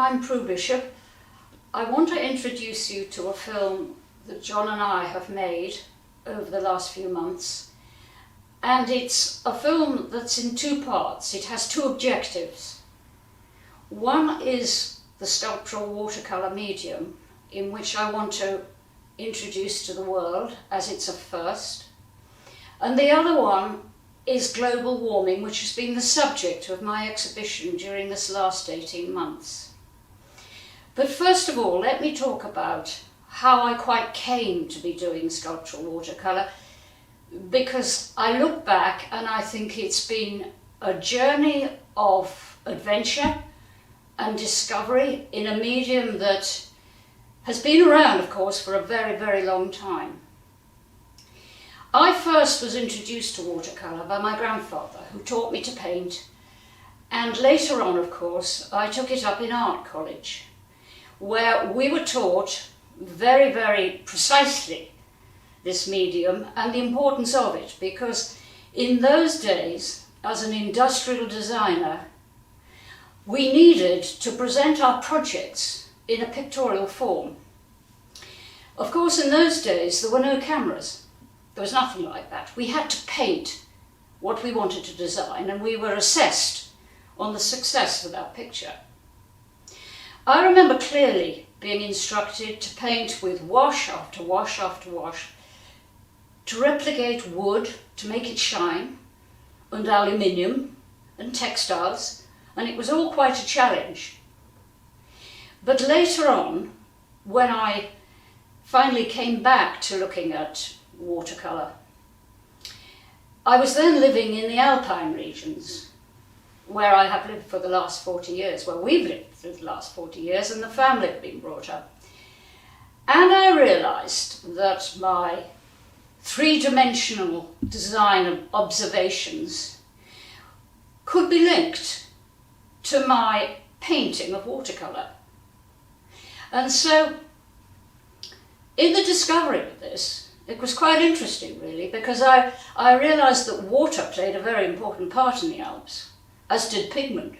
I'm Prue Bishop. I want to introduce you to a film that John and I have made over the last few months. And it's a film that's in two parts. It has two objectives. One is the sculptural watercolour medium, in which I want to introduce to the world as it's a first. And the other one is global warming, which has been the subject of my exhibition during this last 18 months. But first of all, let me talk about how I quite came to be doing sculptural watercolour, because I look back and I think it's been a journey of adventure and discovery in a medium that has been around, of course, for a very, very long time. I first was introduced to watercolour by my grandfather, who taught me to paint, and later on, of course, I took it up in art college, where we were taught very, very precisely this medium and the importance of it, because in those days, as an industrial designer, we needed to present our projects in a pictorial form. Of course, in those days, there were no cameras. There was nothing like that. We had to paint what we wanted to design, and we were assessed on the success of that picture. I remember clearly being instructed to paint with wash after wash after wash, to replicate wood, to make it shine, and aluminium and textiles, and it was all quite a challenge. But later on, when I finally came back to looking at watercolour, I was then living in the Alpine regions, where I have lived for the last 40 years, where we've lived for the last 40 years, and the family have been brought up. And I realised that my three-dimensional design of observations could be linked to my painting of watercolour. And so, in the discovery of this, it was quite interesting, really, because I realised that water played a very important part in the Alps, as did pigment.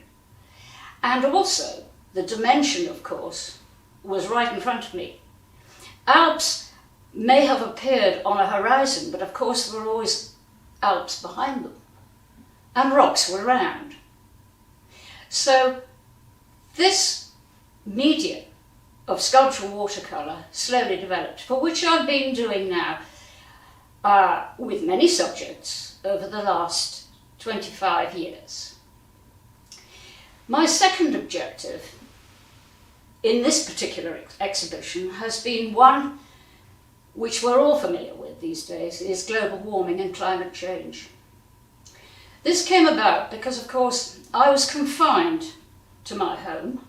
And also, the dimension, of course, was right in front of me. Alps may have appeared on a horizon, but of course there were always Alps behind them, and rocks were around. So, this medium of sculptural watercolour slowly developed, for which I've been doing now with many subjects over the last 25 years. My second objective in this particular exhibition has been one which we're all familiar with these days, is global warming and climate change. This came about because, of course, I was confined to my home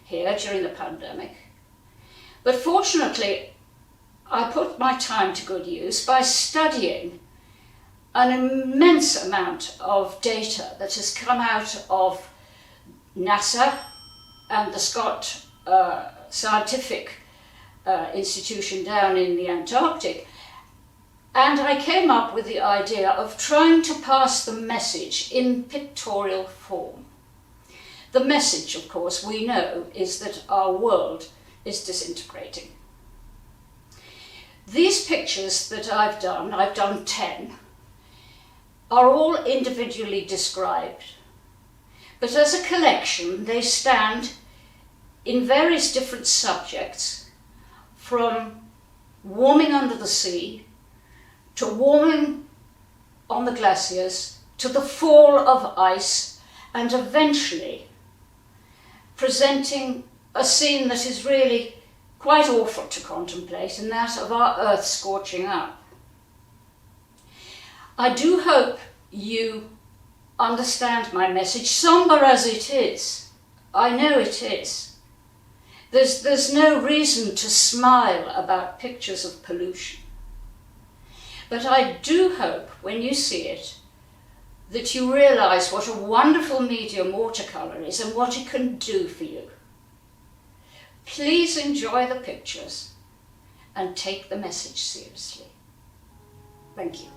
here during the pandemic. But fortunately, I put my time to good use by studying an immense amount of data that has come out of NASA and the Scott Scientific Institution down in the Antarctic. And I came up with the idea of trying to pass the message in pictorial form. The message, of course, we know is that our world is disintegrating. These pictures that I've done 10, are all individually described, but as a collection they stand in various different subjects, from warming under the sea, to warming on the glaciers, to the fall of ice, and eventually presenting a scene that is really quite awful to contemplate, and that of our Earth scorching up. I do hope you understand my message, sombre as it is. I know it is. There's no reason to smile about pictures of pollution. But I do hope, when you see it, that you realise what a wonderful medium watercolour is and what it can do for you. Please enjoy the pictures and take the message seriously. Thank you.